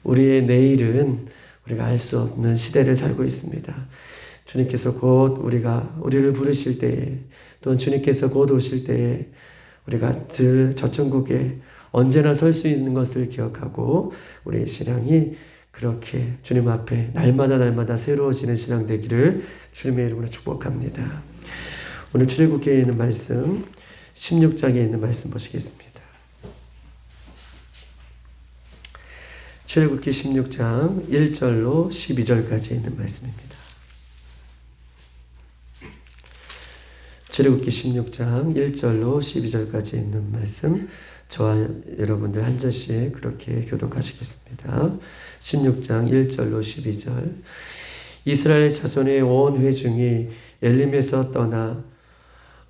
우리의 내일은 우리가 알 수 없는 시대를 살고 있습니다. 주님께서 곧 우리를 부르실 때에, 또는 주님께서 곧 오실 때에 우리가 저 천국에 언제나 설 수 있는 것을 기억하고 우리의 신앙이 그렇게 주님 앞에 날마다 새로워지는 신앙 되기를 주님의 이름으로 축복합니다. 오늘 출애굽기에 있는 말씀 16장에 있는 말씀 보시겠습니다. 출애굽기 16장 1절로 12절까지 있는 말씀입니다. 출애굽기 16장 1절로 12절까지 있는 말씀, 저와 여러분들 한 절씩 그렇게 교독하시겠습니다. 16장 1절로 12절. 이스라엘 자손의 온 회중이 엘림에서 떠나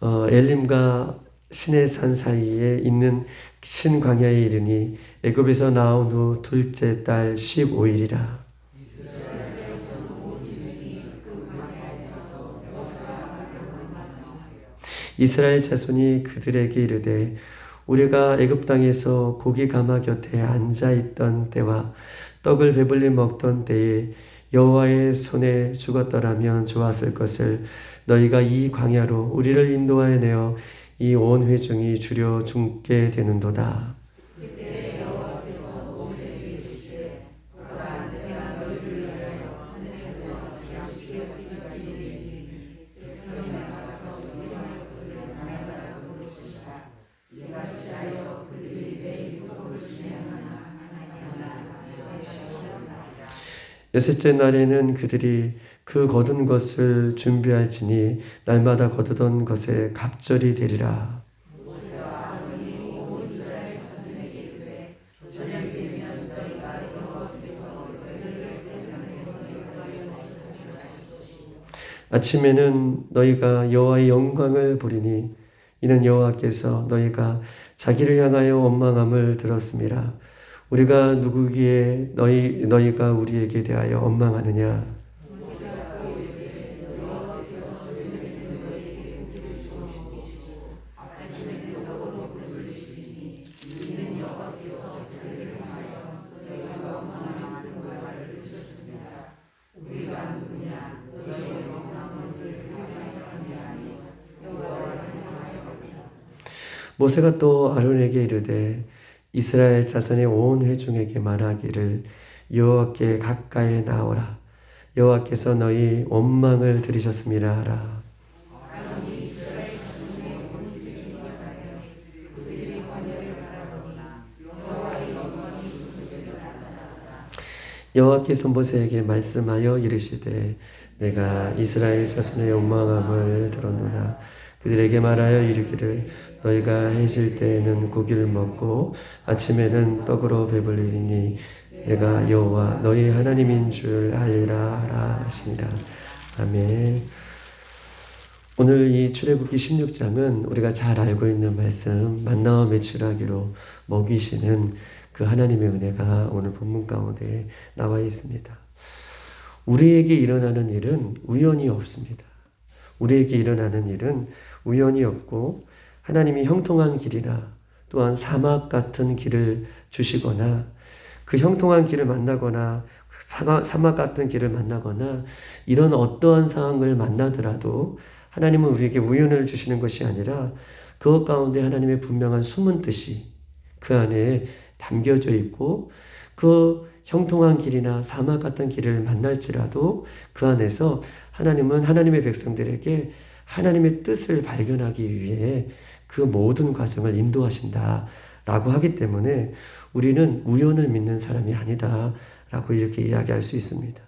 엘림과 시내산 사이에 있는 신광야에 이르니 애굽에서 나온 후 둘째 달 15일이라. 이스라엘 자손이 그들에게 이르되 우리가 애굽 땅에서 고기 가마 곁에 앉아 있던 때와 떡을 배불리 먹던 때에 여호와의 손에 죽었더라면 좋았을 것을 너희가 이 광야로 우리를 인도하여 내어 이 온 회중이 주려 죽게 되는도다. 여섯째 날에는 그들이 그 거둔 것을 준비할지니 날마다 거두던 것에 갑절이 되리라. 아침에는 너희가 여호와의 영광을 보리니 이는 여호와께서 너희가 자기를 향하여 원망함을 들었음이라. 우리가 누구기에 너희가 우리에게 대하여 원망하느냐? 모세가 또 아론에게 이르되 이스라엘 자손의 온 회중에게 말하기를 여호와께 가까이 나오라. 여호와께서 너희 원망을 들으셨음이라 하라. 여호와께서 모세에게 말씀하여 이르시되 내가 이스라엘 자손의 원망함을 들었노라. 그들에게 말하여 이르기를 너희가 해질 때에는 고기를 먹고 아침에는 떡으로 배불리니 내가 여호와 너희 하나님인 줄 알리라 하라 하시니라. 아멘. 오늘 이 출애굽기 16장은 우리가 잘 알고 있는 말씀 만나와 메추라기로 먹이시는 그 하나님의 은혜가 오늘 본문 가운데 나와 있습니다. 우리에게 일어나는 일은 우연이 없습니다. 우리에게 일어나는 일은 우연이 없고 하나님이 형통한 길이나 또한 사막 같은 길을 주시거나 그 형통한 길을 만나거나 사막 같은 길을 만나거나 이런 어떠한 상황을 만나더라도 하나님은 우리에게 우연을 주시는 것이 아니라 그것 가운데 하나님의 분명한 숨은 뜻이 그 안에 담겨져 있고 그 형통한 길이나 사막 같은 길을 만날지라도 그 안에서 하나님은 하나님의 백성들에게 하나님의 뜻을 발견하기 위해 그 모든 과정을 인도하신다라고 하기 때문에 우리는 우연을 믿는 사람이 아니다라고 이렇게 이야기할 수 있습니다.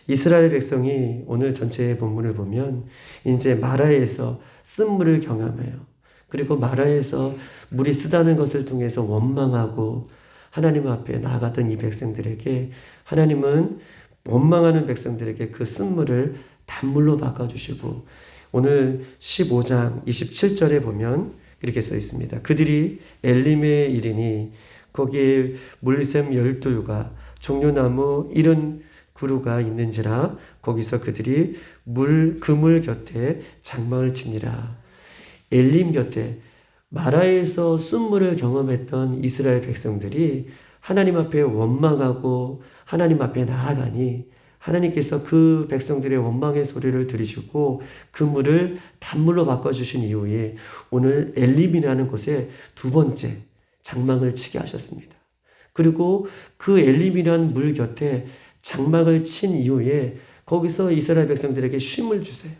이스라엘 백성이 오늘 전체의 본문을 보면 이제 마라에서 쓴물을 경험해요. 그리고 마라에서 물이 쓰다는 것을 통해서 원망하고 하나님 앞에 나아갔던 이 백성들에게 하나님은 원망하는 백성들에게 그 쓴물을 단물로 바꿔주시고 오늘 15장 27절에 보면 이렇게 써 있습니다. 그들이 엘림에 이르니 거기에 물샘 12과 종려나무 70그루가 있는지라 거기서 그들이 그 물 곁에 장막을 치니라. 엘림 곁에 마라에서 쓴물을 경험했던 이스라엘 백성들이 하나님 앞에 원망하고 하나님 앞에 나아가니 하나님께서 그 백성들의 원망의 소리를 들으시고 그 물을 단물로 바꿔주신 이후에 오늘 엘림이라는 곳에 두 번째 장막을 치게 하셨습니다. 그리고 그 엘림이라는 물 곁에 장막을 친 이후에 거기서 이스라엘 백성들에게 쉼을 주세요.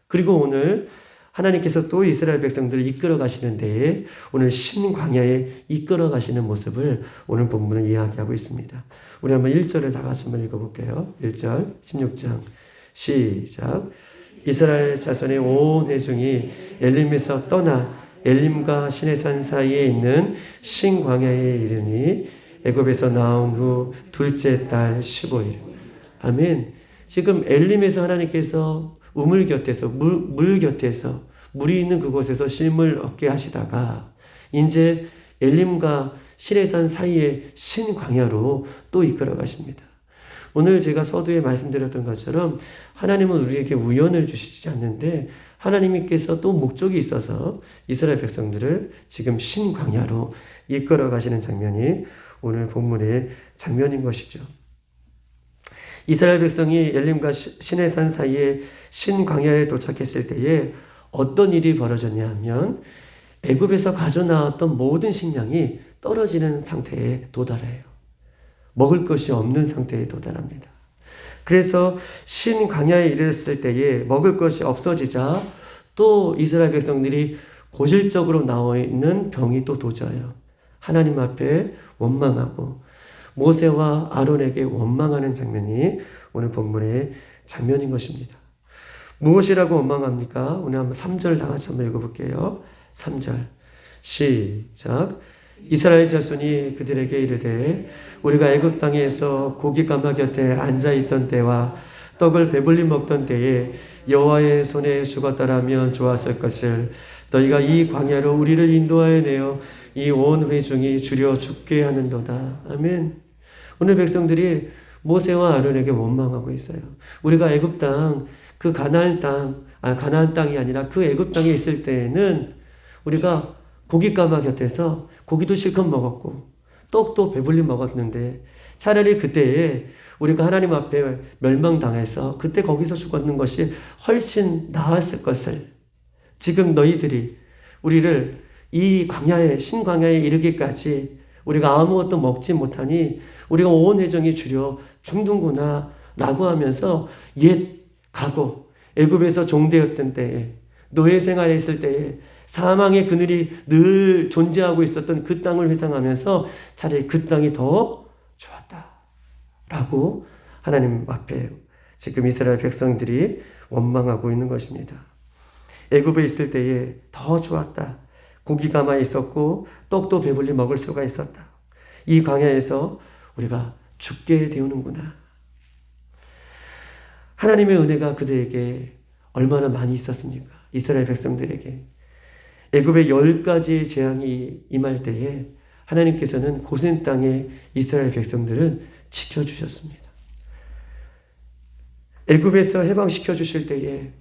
그리고 오늘 하나님께서 또 이스라엘 백성들을 이끌어 가시는 데에 오늘 신광야에 이끌어 가시는 모습을 오늘 본문은 이야기하고 있습니다. 우리 한번 1절을 다 같이 한번 읽어볼게요. 1절 16장 시작. 이스라엘 자손의 온 회중이 엘림에서 떠나 엘림과 시내산 사이에 있는 신광야에 이르니 애굽에서 나온 후 둘째 달 15일. 아멘. 지금 엘림에서 하나님께서 우물 곁에서 물 곁에서 물이 있는 그곳에서 쉼을 얻게 하시다가 이제 엘림과 시내산 사이의 신광야로 또 이끌어 가십니다. 오늘 제가 서두에 말씀드렸던 것처럼 하나님은 우리에게 우연을 주시지 않는데 하나님께서 또 목적이 있어서 이스라엘 백성들을 지금 신광야로 이끌어 가시는 장면이 오늘 본문의 장면인 것이죠. 이스라엘 백성이 엘림과 시내산 사이에 신광야에 도착했을 때에 어떤 일이 벌어졌냐 하면 애굽에서 가져나왔던 모든 식량이 떨어지는 상태에 도달해요. 먹을 것이 없는 상태에 도달합니다. 그래서 신광야에 이르렀을 때에 먹을 것이 없어지자 또 이스라엘 백성들이 고질적으로 나와 있는 병이 또 도져요. 하나님 앞에 원망하고 모세와 아론에게 원망하는 장면이 오늘 본문의 장면인 것입니다. 무엇이라고 원망합니까? 오늘 한번 3절 다 같이 한번 읽어볼게요. 3절 시작. 이스라엘 자손이 그들에게 이르되 우리가 애굽 땅에서 고기 가마 곁에 앉아있던 때와 떡을 배불리 먹던 때에 여호와의 손에 죽었더라면 좋았을 것을 너희가 이 광야로 우리를 인도하여 내어 이 온 회중이 주려 죽게 하는도다. 아멘. 오늘 백성들이 모세와 아론에게 원망하고 있어요. 우리가 애굽 땅, 그 가나안 땅이 아니라 그 애굽 땅에 있을 때에는 우리가 고기 가마 곁에서 고기도 실컷 먹었고 떡도 배불리 먹었는데 차라리 그때에 우리가 하나님 앞에 멸망당해서 그때 거기서 죽었는 것이 훨씬 나았을 것을 지금 너희들이 우리를 이 광야에 신광야에 이르기까지 우리가 아무것도 먹지 못하니 우리가 온 회중이 주려 죽는구나 라고 하면서 옛 과거 애굽에서 종되었던 때에 노예 생활에 있을 때에 사망의 그늘이 늘 존재하고 있었던 그 땅을 회상하면서 차라리 그 땅이 더 좋았다 라고 하나님 앞에 지금 이스라엘 백성들이 원망하고 있는 것입니다. 애굽에 있을 때에 더 좋았다. 고기가 많이 있었고 떡도 배불리 먹을 수가 있었다. 이 광야에서 우리가 죽게 되오는구나. 하나님의 은혜가 그들에게 얼마나 많이 있었습니까? 이스라엘 백성들에게. 애굽의 10가지의 재앙이 임할 때에 하나님께서는 고센 땅의 이스라엘 백성들을 지켜주셨습니다. 애굽에서 해방시켜 주실 때에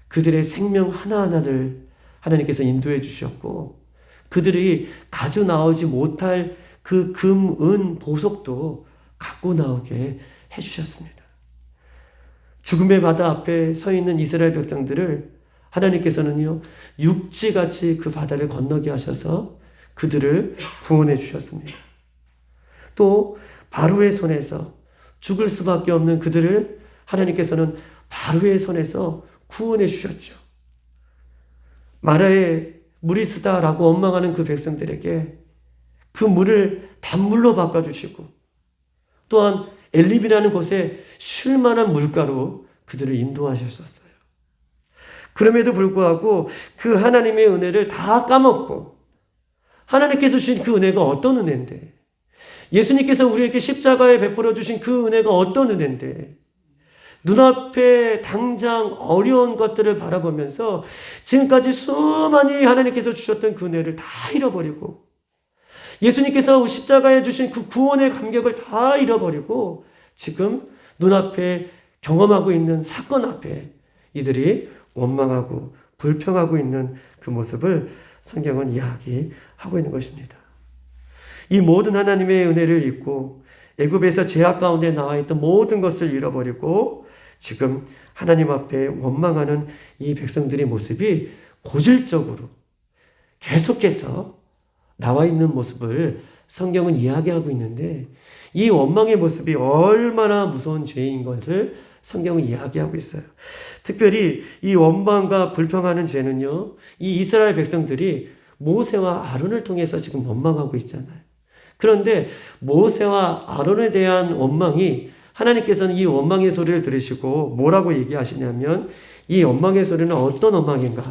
그들의 생명 하나하나를 하나님께서 인도해 주셨고 그들이 가져 나오지 못할 그 금, 은, 보석도 갖고 나오게 해주셨습니다. 죽음의 바다 앞에 서 있는 이스라엘 백성들을 하나님께서는요 육지같이 그 바다를 건너게 하셔서 그들을 구원해 주셨습니다. 또 바로의 손에서 죽을 수밖에 없는 그들을 하나님께서는 바로의 손에서 구원해 주셨죠. 마라에 물이 쓰다라고 원망하는 그 백성들에게 그 물을 단물로 바꿔주시고 또한 엘립이라는 곳에 쉴 만한 물가로 그들을 인도하셨었어요. 그럼에도 불구하고 그 하나님의 은혜를 다 까먹고 하나님께서 주신 그 은혜가 어떤 은혜인데 예수님께서 우리에게 십자가에 베풀어 주신 그 은혜가 어떤 은혜인데 눈앞에 당장 어려운 것들을 바라보면서 지금까지 수많이 하나님께서 주셨던 그 은혜를 다 잃어버리고 예수님께서 십자가에 주신 그 구원의 감격을 다 잃어버리고 지금 눈앞에 경험하고 있는 사건 앞에 이들이 원망하고 불평하고 있는 그 모습을 성경은 이야기하고 있는 것입니다. 이 모든 하나님의 은혜를 잊고 애굽에서 죄악 가운데 나와 있던 모든 것을 잃어버리고 지금 하나님 앞에 원망하는 이 백성들의 모습이 고질적으로 계속해서 나와 있는 모습을 성경은 이야기하고 있는데 이 원망의 모습이 얼마나 무서운 죄인 것을 성경은 이야기하고 있어요. 특별히 이 원망과 불평하는 죄는요, 이 이스라엘 백성들이 모세와 아론을 통해서 지금 원망하고 있잖아요. 그런데 모세와 아론에 대한 원망이 하나님께서는 이 원망의 소리를 들으시고 뭐라고 얘기하시냐면 이 원망의 소리는 어떤 원망인가?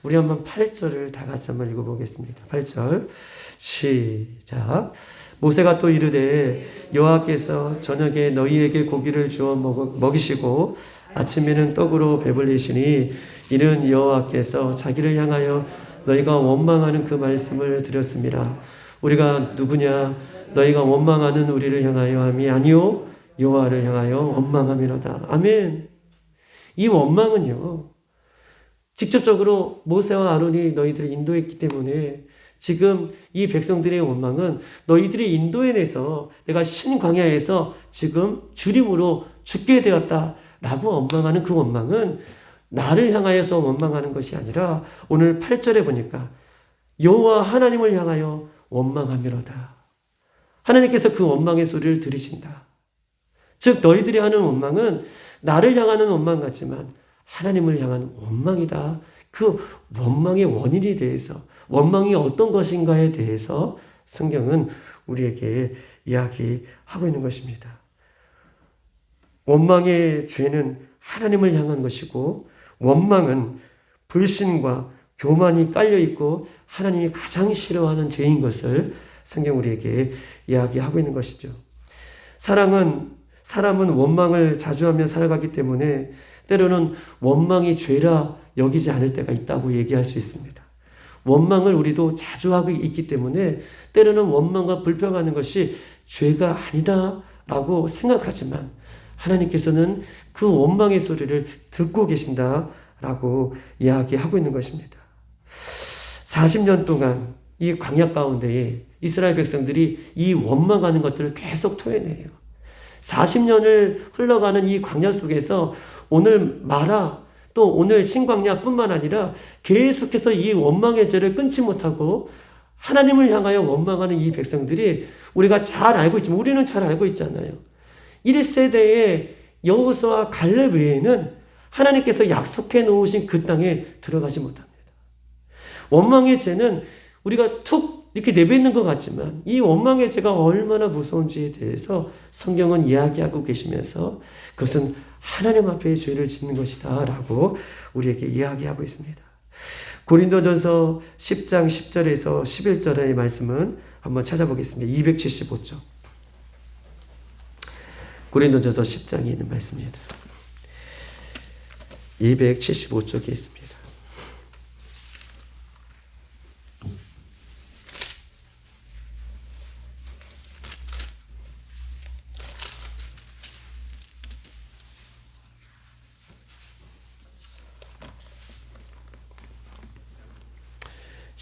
우리 한번 8절을 다 같이 한번 읽어보겠습니다. 8절 시작. 모세가 또 이르되 여호와께서 저녁에 너희에게 고기를 주어 먹이시고 아침에는 떡으로 배불리시니 이는 여호와께서 자기를 향하여 너희가 원망하는 그 말씀을 드렸습니다. 우리가 누구냐? 너희가 원망하는 우리를 향하여 함이 아니요 여호와를 향하여 원망함이로다. 아멘. 이 원망은요, 직접적으로 모세와 아론이 너희들을 인도했기 때문에 지금 이 백성들의 원망은 너희들이 인도해내서 내가 신광야에서 지금 주림으로 죽게 되었다라고 원망하는 그 원망은 나를 향하여서 원망하는 것이 아니라 오늘 8절에 보니까 여호와 하나님을 향하여 원망함이로다. 하나님께서 그 원망의 소리를 들으신다. 즉 너희들이 하는 원망은 나를 향하는 원망 같지만 하나님을 향한 원망이다. 그 원망의 원인에 대해서 원망이 어떤 것인가에 대해서 성경은 우리에게 이야기하고 있는 것입니다. 원망의 죄는 하나님을 향한 것이고 원망은 불신과 교만이 깔려있고 하나님이 가장 싫어하는 죄인 것을 성경 우리에게 이야기하고 있는 것이죠. 사람은 원망을 자주 하며 살아가기 때문에 때로는 원망이 죄라 여기지 않을 때가 있다고 얘기할 수 있습니다. 원망을 우리도 자주 하고 있기 때문에 때로는 원망과 불평하는 것이 죄가 아니다라고 생각하지만 하나님께서는 그 원망의 소리를 듣고 계신다라고 이야기하고 있는 것입니다. 40년 동안 이 광야 가운데에 이스라엘 백성들이 이 원망하는 것들을 계속 토해내요. 40년을 흘러가는 이 광야 속에서 오늘 마라 또 오늘 신광야뿐만 아니라 계속해서 이 원망의 죄를 끊지 못하고 하나님을 향하여 원망하는 이 백성들이 우리가 잘 알고 있지만 우리는 잘 알고 있잖아요. 1세대의 여호수아와 갈렙 외에는 하나님께서 약속해 놓으신 그 땅에 들어가지 못합니다. 원망의 죄는 우리가 툭 이렇게 내뱉는 것 같지만 이 원망의 죄가 얼마나 무서운지에 대해서 성경은 이야기하고 계시면서 그것은 하나님 앞에 죄를 짓는 것이다 라고 우리에게 이야기하고 있습니다. 고린도전서 10장 10절에서 11절의 말씀은 한번 찾아보겠습니다. 275쪽. 고린도전서 10장에 있는 말씀입니다. 275쪽에 있습니다.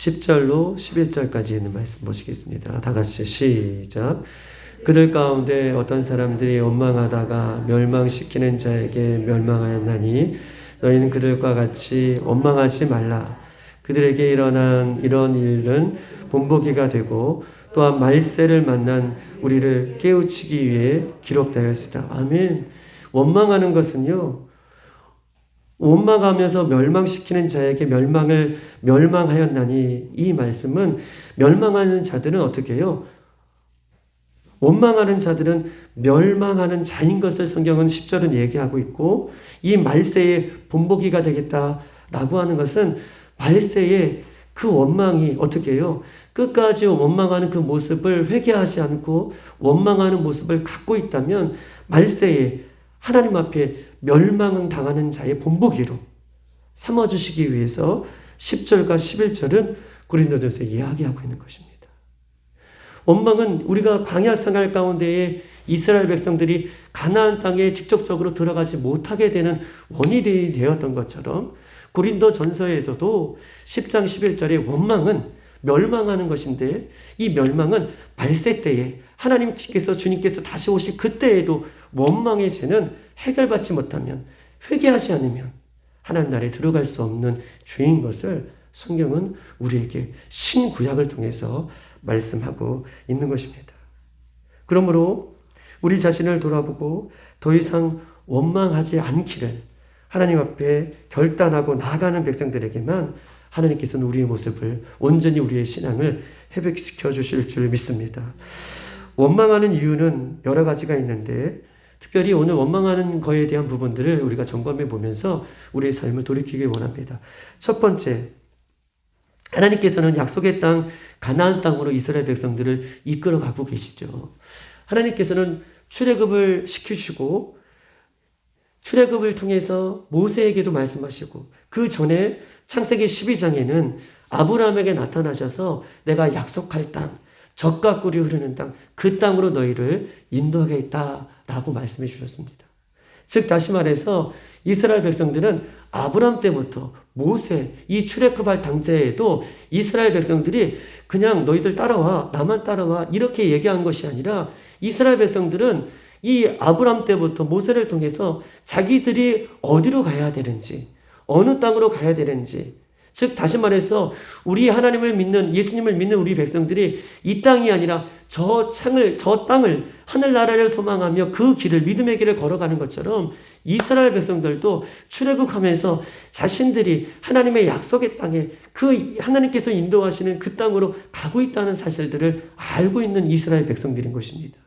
10절로 11절까지 있는 말씀 보시겠습니다. 다 같이 시작. 그들 가운데 어떤 사람들이 원망하다가 멸망시키는 자에게 멸망하였나니 너희는 그들과 같이 원망하지 말라. 그들에게 일어난 이런 일은 본보기가 되고 또한 말세를 만난 우리를 깨우치기 위해 기록되었으다. 아멘. 원망하는 것은요, 원망하면서 멸망시키는 자에게 멸망하였나니 이 말씀은 멸망하는 자들은 어떻게 해요? 원망하는 자들은 멸망하는 자인 것을 성경은 10절은 얘기하고 있고 이 말세의 본보기가 되겠다라고 하는 것은 말세에 그 원망이 어떻게 해요? 끝까지 원망하는 그 모습을 회개하지 않고 원망하는 모습을 갖고 있다면 말세에 하나님 앞에 멸망은 당하는 자의 본보기로 삼아주시기 위해서 10절과 11절은 고린도전서에 이야기하고 있는 것입니다. 원망은 우리가 광야 생활 가운데에 이스라엘 백성들이 가나안 땅에 직접적으로 들어가지 못하게 되는 원인이 되었던 것처럼 고린도전서에서도 10장 11절의 원망은 멸망하는 것인데 이 멸망은 말세 때에 하나님께서 주님께서 다시 오실 그때에도 원망의 죄는 해결받지 못하면 회개하지 않으면 하나님 나라에 들어갈 수 없는 죄인 것을 성경은 우리에게 신구약을 통해서 말씀하고 있는 것입니다. 그러므로 우리 자신을 돌아보고 더 이상 원망하지 않기를 하나님 앞에 결단하고 나아가는 백성들에게만 하나님께서는 우리의 모습을 온전히 우리의 신앙을 회복시켜 주실 줄 믿습니다. 원망하는 이유는 여러 가지가 있는데 특별히 오늘 원망하는 거에 대한 부분들을 우리가 점검해 보면서 우리의 삶을 돌이키기 원합니다. 첫 번째, 하나님께서는 약속의 땅 가나안 땅으로 이스라엘 백성들을 이끌어 가고 계시죠. 하나님께서는 출애굽을 시키시고 출애굽을 통해서 모세에게도 말씀하시고 그 전에 창세기 12장에는 아브라함에게 나타나셔서 내가 약속할 땅, 젖과 꿀이 흐르는 땅, 그 땅으로 너희를 인도하겠다라고 말씀해 주셨습니다. 즉 다시 말해서 이스라엘 백성들은 아브라함 때부터 모세 이 출애굽할 당시에도 이스라엘 백성들이 그냥 너희들 따라와 나만 따라와 이렇게 얘기한 것이 아니라 이스라엘 백성들은 이 아브라함 때부터 모세를 통해서 자기들이 어디로 가야 되는지 어느 땅으로 가야 되는지 즉 다시 말해서 우리 하나님을 믿는 예수님을 믿는 우리 백성들이 이 땅이 아니라 저 땅을 하늘나라를 소망하며 그 길을 믿음의 길을 걸어가는 것처럼 이스라엘 백성들도 출애굽하면서 자신들이 하나님의 약속의 땅에 그 하나님께서 인도하시는 그 땅으로 가고 있다는 사실들을 알고 있는 이스라엘 백성들인 것입니다.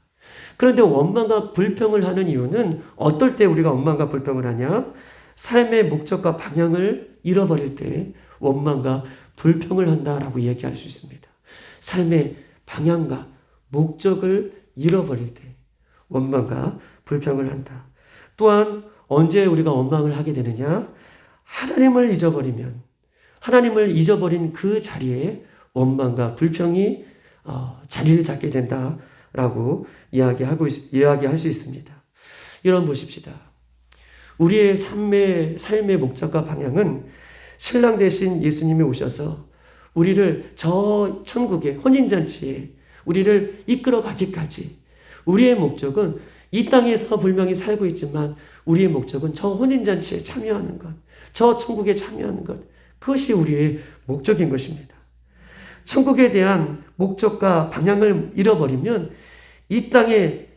그런데 원망과 불평을 하는 이유는 어떨 때 우리가 원망과 불평을 하냐? 삶의 목적과 방향을 잃어버릴 때 원망과 불평을 한다라고 얘기할 수 있습니다. 삶의 방향과 목적을 잃어버릴 때 원망과 불평을 한다. 또한 언제 우리가 원망을 하게 되느냐? 하나님을 잊어버리면 하나님을 잊어버린 그 자리에 원망과 불평이 자리를 잡게 된다라고 이야기할 수 있습니다. 여러분 보십시다. 우리의 삶의 목적과 방향은 신랑 대신 예수님이 오셔서 우리를 저 천국의 혼인잔치에 우리를 이끌어 가기까지 우리의 목적은 이 땅에서 분명히 살고 있지만 우리의 목적은 저 혼인잔치에 참여하는 것, 저 천국에 참여하는 것, 그것이 우리의 목적인 것입니다. 천국에 대한 목적과 방향을 잃어버리면 이 땅의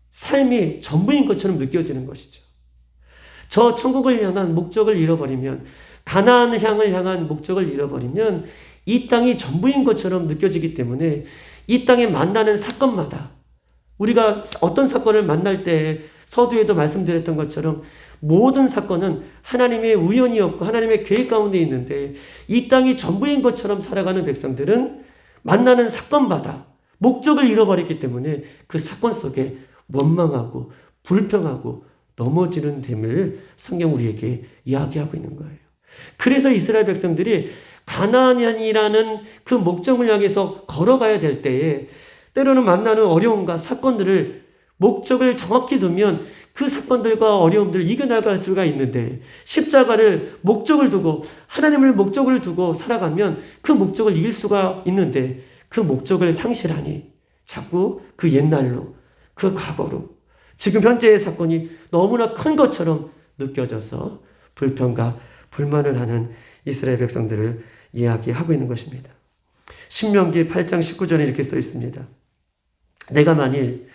삶이 전부인 것처럼 느껴지는 것이죠. 저 천국을 향한 목적을 잃어버리면 가나안 향을 향한 목적을 잃어버리면 이 땅이 전부인 것처럼 느껴지기 때문에 이 땅에 만나는 사건마다 우리가 어떤 사건을 만날 때 서두에도 말씀드렸던 것처럼 모든 사건은 하나님의 우연이 없고 하나님의 계획 가운데 있는데 이 땅이 전부인 것처럼 살아가는 백성들은 만나는 사건마다 목적을 잃어버렸기 때문에 그 사건 속에 원망하고 불평하고 넘어지는 됨을 성경 우리에게 이야기하고 있는 거예요. 그래서 이스라엘 백성들이 가나안이라는 그 목적을 향해서 걸어가야 될 때에 때로는 만나는 어려움과 사건들을 목적을 정확히 두면 그 사건들과 어려움들을 이겨나갈 수가 있는데 십자가를 목적을 두고 하나님을 목적을 두고 살아가면 그 목적을 이길 수가 있는데 그 목적을 상실하니 자꾸 그 옛날로 그 과거로 지금 현재의 사건이 너무나 큰 것처럼 느껴져서 불평과 불만을 하는 이스라엘 백성들을 이야기하고 있는 것입니다. 신명기 8장 19절에 이렇게 써 있습니다. 내가 만일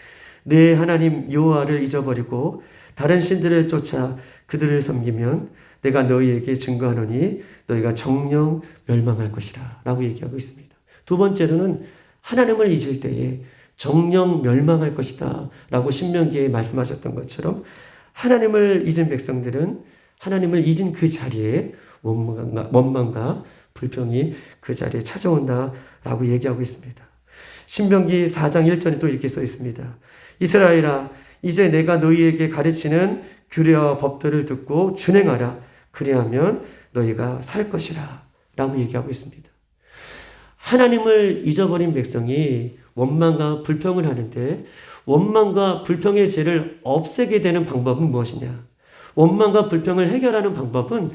내 하나님 여호와를 잊어버리고 다른 신들을 쫓아 그들을 섬기면 내가 너희에게 증거하노니 너희가 정녕 멸망할 것이라 라고 얘기하고 있습니다. 두 번째로는 하나님을 잊을 때에 정녕 멸망할 것이다 라고 신명기에 말씀하셨던 것처럼 하나님을 잊은 백성들은 하나님을 잊은 그 자리에 원망과 불평이 그 자리에 찾아온다라고 얘기하고 있습니다. 신명기 4장 1절에 또 이렇게 써 있습니다. 이스라엘아 이제 내가 너희에게 가르치는 규례와 법들을 듣고 준행하라. 그리하면 너희가 살 것이라 라고 얘기하고 있습니다. 하나님을 잊어버린 백성이 원망과 불평을 하는데 원망과 불평의 죄를 없애게 되는 방법은 무엇이냐? 원망과 불평을 해결하는 방법은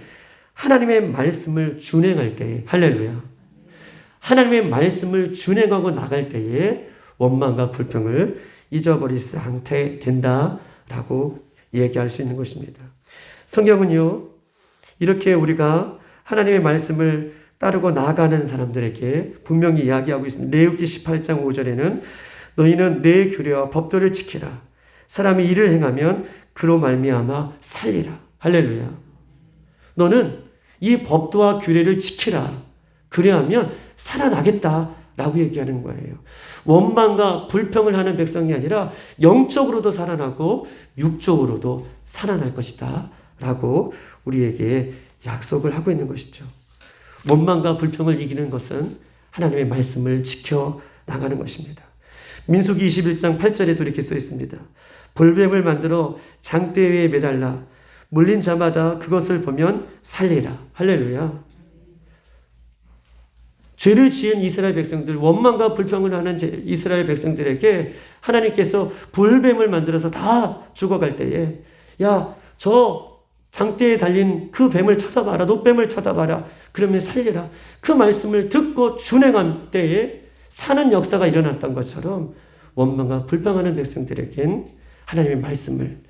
하나님의 말씀을 준행할 때 할렐루야. 하나님의 말씀을 준행하고 나갈 때에 원망과 불평을 잊어버릴 상태 된다라고 얘기할 수 있는 것입니다. 성경은요, 이렇게 우리가 하나님의 말씀을 따르고 나아가는 사람들에게 분명히 이야기하고 있습니다. 레위기 18장 5절에는 너희는 내 규례와 법도를 지키라. 사람이 이를 행하면 그로 말미암아 살리라. 할렐루야. 너는 이 법도와 규례를 지키라. 그래야면 살아나겠다라고 얘기하는 거예요. 원망과 불평을 하는 백성이 아니라 영적으로도 살아나고 육적으로도 살아날 것이다 라고 우리에게 약속을 하고 있는 것이죠. 원망과 불평을 이기는 것은 하나님의 말씀을 지켜 나가는 것입니다. 민수기 21장 8절에도 이렇게 써 있습니다. 볼뱀을 만들어 장대 위에 매달라 물린 자마다 그것을 보면 살리라. 할렐루야. 죄를 지은 이스라엘 백성들, 원망과 불평을 하는 이스라엘 백성들에게 하나님께서 불뱀을 만들어서 다 죽어갈 때에 야, 저 장대에 달린 그 뱀을 쳐다봐라. 노뱀을 쳐다봐라. 그러면 살리라. 그 말씀을 듣고 준행한 때에 사는 역사가 일어났던 것처럼 원망과 불평하는 백성들에겐 하나님의 말씀을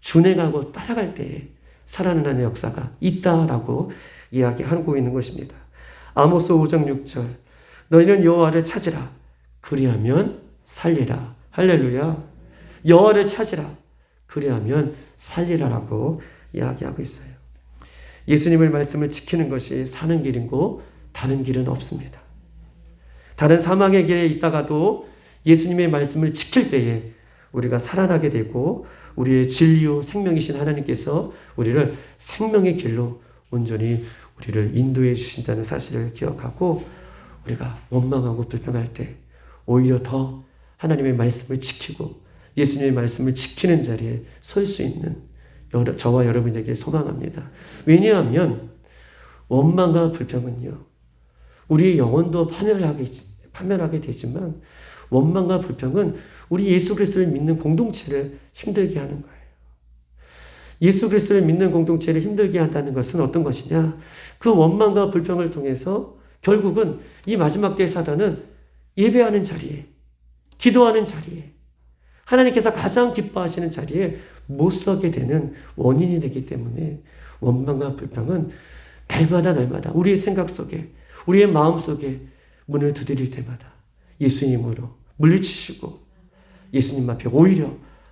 준행하고 따라갈 때에 살아나는 역사가 있다라고 이야기하고 있는 것입니다. 아모스 5장 6절 너희는 여호와를 찾으라. 그리하면 살리라. 할렐루야. 여호와를 찾으라. 그리하면 살리라라고 이야기하고 있어요. 예수님의 말씀을 지키는 것이 사는 길이고 다른 길은 없습니다. 다른 사망의 길에 있다가도 예수님의 말씀을 지킬 때에 우리가 살아나게 되고 우리의 진리요 생명이신 하나님께서 우리를 생명의 길로 온전히 우리를 인도해 주신다는 사실을 기억하고 우리가 원망하고 불평할 때 오히려 더 하나님의 말씀을 지키고 예수님의 말씀을 지키는 자리에 설 수 있는 저와 여러분에게 소망합니다. 왜냐하면 원망과 불평은요, 우리의 영혼도 파멸하게 되지만 원망과 불평은 우리 예수 그리스도를 믿는 공동체를 힘들게 하는 거예요. 예수 그리스도를 믿는 공동체를 힘들게 한다는 것은 어떤 것이냐? 그 원망과 불평을 통해서 결국은 이 마지막 때의 사단은 예배하는 자리에, 기도하는 자리에, 하나님께서 가장 기뻐하시는 자리에 못 서게 되는 원인이 되기 때문에 원망과 불평은 날마다 우리의 생각 속에, 우리의 마음 속에 문을 두드릴 때마다 예수님으로 물리치시고 예수님 앞에 오히려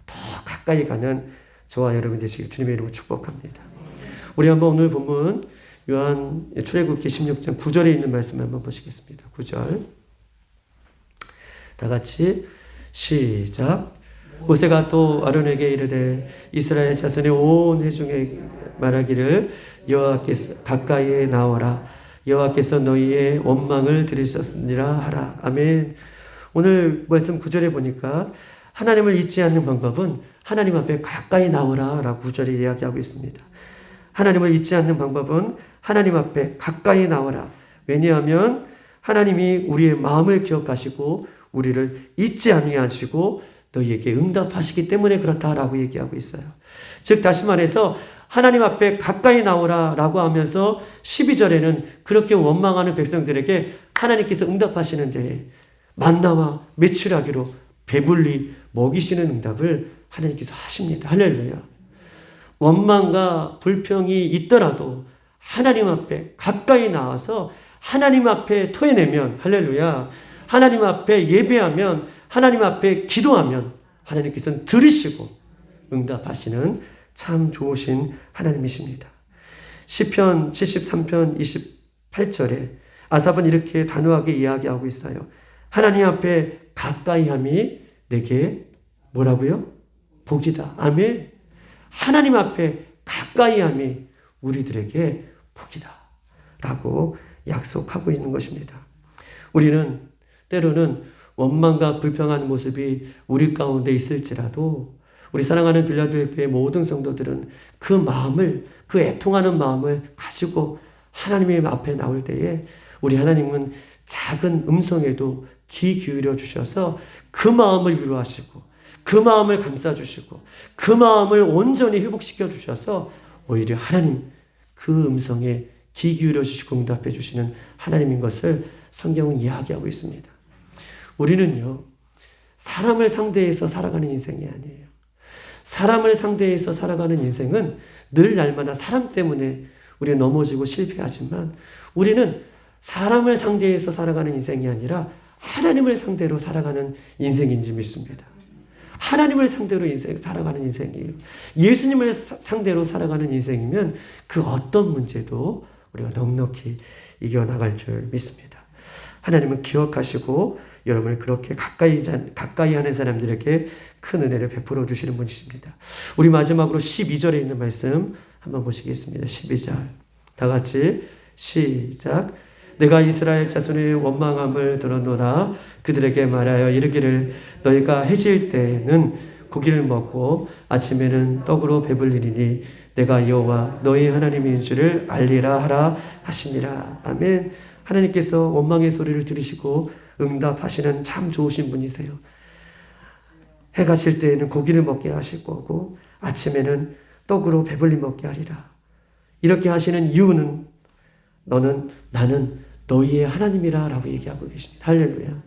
더 가까이 가는 저와 여러분 되시길 주님의 이름으로 축복합니다. 우리 한번 오늘 본문 요한 출애굽기 16장 9절에 있는 말씀 한번 보시겠습니다. 9절 다 같이 시작. 모세가 또 아론에게 이르되 이스라엘 자손의 온 회중에 말하기를 여호와께서 가까이에 나오라. 여호와께서 너희의 원망을 들으셨느니라 하라. 아멘. 오늘 말씀 9절에 보니까 하나님을 잊지 않는 방법은 하나님 앞에 가까이 나오라 라고 9절에 이야기하고 있습니다. 하나님을 잊지 않는 방법은 하나님 앞에 가까이 나오라. 왜냐하면 하나님이 우리의 마음을 기억하시고 우리를 잊지 아니하시고 너희에게 응답하시기 때문에 그렇다라고 얘기하고 있어요. 즉 다시 말해서 하나님 앞에 가까이 나오라 라고 하면서 12절에는 그렇게 원망하는 백성들에게 하나님께서 응답하시는데 만나와 메추라기로 배불리 먹이시는 응답을 하나님께서 하십니다. 할렐루야. 원망과 불평이 있더라도 하나님 앞에 가까이 나와서 하나님 앞에 토해내면 할렐루야. 하나님 앞에 예배하면 하나님 앞에 기도하면 하나님께서는 들으시고 응답하시는 참 좋으신 하나님이십니다. 시편 73편 28절에 아삽은 이렇게 단호하게 이야기하고 있어요. 하나님 앞에 가까이함이 내게 뭐라고요? 복이다. 아멘. 하나님 앞에 가까이함이 우리들에게 복이다 라고 약속하고 있는 것입니다. 우리는 때로는 원망과 불평하는 모습이 우리 가운데 있을지라도 우리 사랑하는 빌라델피아의 모든 성도들은 그 마음을, 그 애통하는 마음을 가지고 하나님의 앞에 나올 때에 우리 하나님은 작은 음성에도 귀 기울여 주셔서 그 마음을 위로하시고 그 마음을 감싸주시고 그 마음을 온전히 회복시켜 주셔서 오히려 하나님 그 음성에 귀 기울여 주시고 응답해 주시는 하나님인 것을 성경은 이야기하고 있습니다. 우리는요, 사람을 상대해서 살아가는 인생이 아니에요. 사람을 상대해서 살아가는 인생은 늘 날마다 사람 때문에 우리가 넘어지고 실패하지만 우리는 사람을 상대해서 살아가는 인생이 아니라 하나님을 상대로 살아가는 인생인 줄 믿습니다. 하나님을 상대로 살아가는 인생이에요. 예수님을 상대로 살아가는 인생이면 그 어떤 문제도 우리가 넉넉히 이겨나갈 줄 믿습니다. 하나님은 기억하시고 여러분을 그렇게 가까이 하는 사람들에게 큰 은혜를 베풀어 주시는 분이십니다. 우리 마지막으로 12절에 있는 말씀 한번 보시겠습니다. 12절. 다 같이 시작. 내가 이스라엘 자손의 원망함을 들었노라. 그들에게 말하여 이르기를 너희가 해질 때에는 고기를 먹고 아침에는 떡으로 배불리니 내가 여호와 너희 하나님인 줄을 알리라 하라 하시니라. 아멘. 하나님께서 원망의 소리를 들으시고 응답하시는 참 좋으신 분이세요. 해가 질 때에는 고기를 먹게 하실 거고 아침에는 떡으로 배불리 먹게 하리라. 이렇게 하시는 이유는 나는 너희의 하나님이라 라고 얘기하고 계십니다. 할렐루야.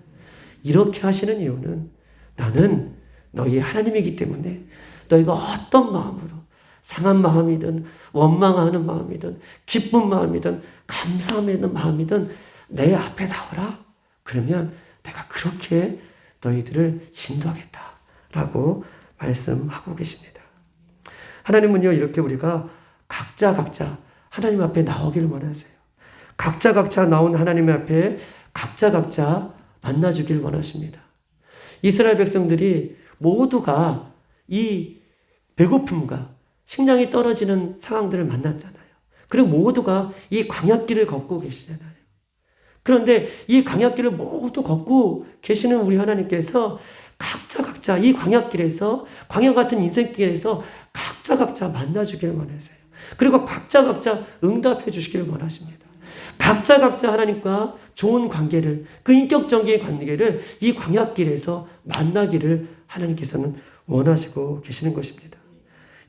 이렇게 하시는 이유는 나는 너희의 하나님이기 때문에 너희가 어떤 마음으로 상한 마음이든 원망하는 마음이든 기쁜 마음이든 감사하는 마음이든 내 앞에 나오라. 그러면 내가 그렇게 너희들을 인도하겠다라고 말씀하고 계십니다. 하나님은요, 이렇게 우리가 각자 하나님 앞에 나오기를 원하세요. 각자 나온 하나님 앞에 각자 만나주길 원하십니다. 이스라엘 백성들이 모두가 이 배고픔과 식량이 떨어지는 상황들을 만났잖아요. 그리고 모두가 이 광야길을 걷고 계시잖아요. 그런데 이 광야길을 모두 걷고 계시는 우리 하나님께서 각자 이 광야길에서, 광야 같은 인생길에서 각자 만나주기를 원하세요. 그리고 각자 응답해 주시기를 원하십니다. 각자 하나님과 좋은 관계를, 그 인격적인 관계를 이 광야길에서 만나기를 하나님께서는 원하시고 계시는 것입니다.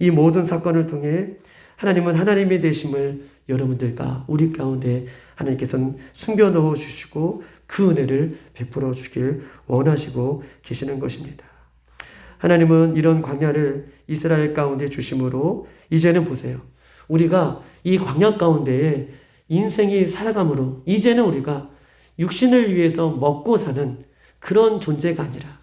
이 모든 사건을 통해 하나님은 하나님의 되심을 여러분들과 우리 가운데 하나님께서는 숨겨 넣어 주시고 그 은혜를 베풀어 주길 원하시고 계시는 것입니다. 하나님은 이런 광야를 이스라엘 가운데 주심으로 이제는 보세요. 우리가 이 광야 가운데에 인생이 살아감으로 이제는 우리가 육신을 위해서 먹고 사는 그런 존재가 아니라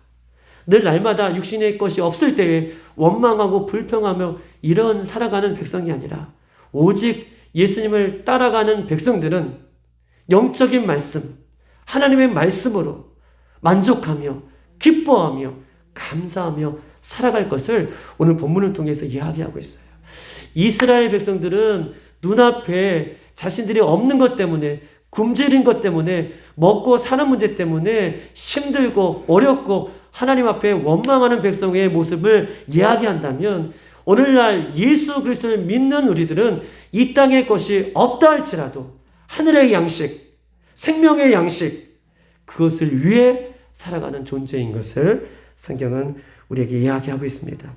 늘 날마다 육신의 것이 없을 때에 원망하고 불평하며 이런 살아가는 백성이 아니라 오직 예수님을 따라가는 백성들은 영적인 말씀, 하나님의 말씀으로 만족하며 기뻐하며 감사하며 살아갈 것을 오늘 본문을 통해서 이야기하고 있어요. 이스라엘 백성들은 눈앞에 자신들이 없는 것 때문에, 굶주린 것 때문에, 먹고 사는 문제 때문에 힘들고 어렵고 하나님 앞에 원망하는 백성의 모습을 이야기한다면 오늘날 예수 그리스도를 믿는 우리들은 이 땅의 것이 없다 할지라도 하늘의 양식, 생명의 양식, 그것을 위해 살아가는 존재인 것을 성경은 우리에게 이야기하고 있습니다.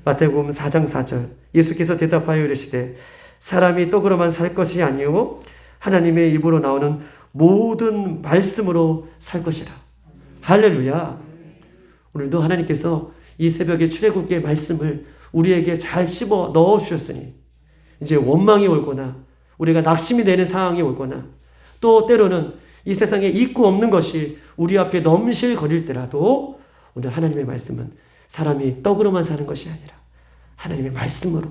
마태복음 4장 4절 예수께서 대답하여 이르시되 사람이 떡으로만 살 것이 아니요 하나님의 입으로 나오는 모든 말씀으로 살 것이라. 할렐루야. 오늘도 하나님께서 이 새벽에 출애굽기의 말씀을 우리에게 잘 씹어 넣어 주셨으니 이제 원망이 올거나 우리가 낙심이 되는 상황이 올거나 또 때로는 이 세상에 있고 없는 것이 우리 앞에 넘실거릴 때라도 오늘 하나님의 말씀은 사람이 떡으로만 사는 것이 아니라 하나님의 말씀으로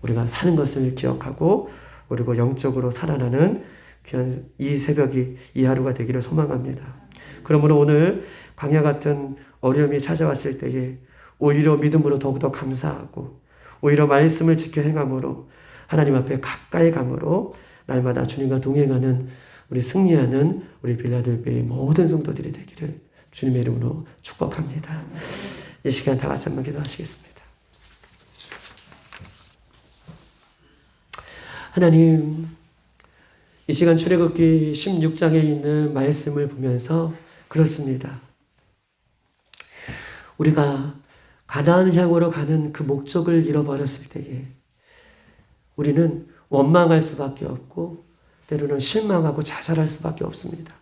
우리가 사는 것을 기억하고 그리고 영적으로 살아나는 귀한 이 새벽이 이 하루가 되기를 소망합니다. 그러므로 오늘 광야 같은 어려움이 찾아왔을 때에 오히려 믿음으로 더욱더 감사하고 오히려 말씀을 지켜 행함으로 하나님 앞에 가까이 감으로 날마다 주님과 동행하는 우리 승리하는 우리 빌라델비아의 모든 성도들이 되기를 주님의 이름으로 축복합니다. 이 시간 다 같이 한번 기도하시겠습니다. 하나님, 이 시간 출애굽기 16장에 있는 말씀을 보면서 그렇습니다. 우리가 가나안을 향으로 가는 그 목적을 잃어버렸을 때에 우리는 원망할 수밖에 없고 때로는 실망하고 자살할 수밖에 없습니다.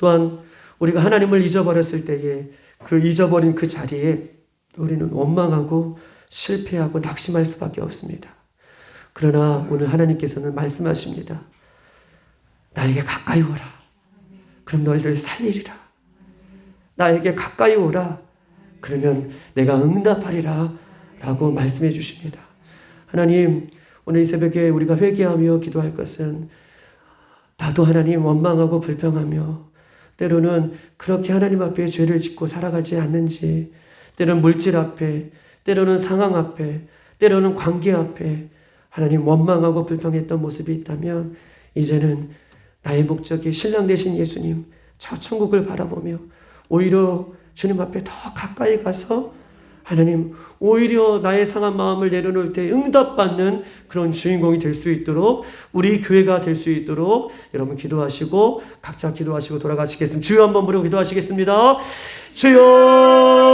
또한 우리가 하나님을 잊어버렸을 때에 그 잊어버린 그 자리에 우리는 원망하고 실패하고 낙심할 수밖에 없습니다. 그러나 오늘 하나님께서는 말씀하십니다. 나에게 가까이 오라. 그럼 너희를 살리리라. 나에게 가까이 오라. 그러면 내가 응답하리라. 라고 말씀해 주십니다. 하나님, 오늘 이 새벽에 우리가 회개하며 기도할 것은 나도 하나님 원망하고 불평하며 때로는 그렇게 하나님 앞에 죄를 짓고 살아가지 않는지, 때로는 물질 앞에, 때로는 상황 앞에, 때로는 관계 앞에 하나님 원망하고 불평했던 모습이 있다면 이제는 나의 목적이 신랑 되신 예수님 저 천국을 바라보며 오히려 주님 앞에 더 가까이 가서 하나님 오히려 나의 상한 마음을 내려놓을 때 응답받는 그런 주인공이 될 수 있도록 우리 교회가 될 수 있도록 여러분 기도하시고 각자 기도하시고 돌아가시겠습니다. 주여 한번 부르고 기도하시겠습니다. 주여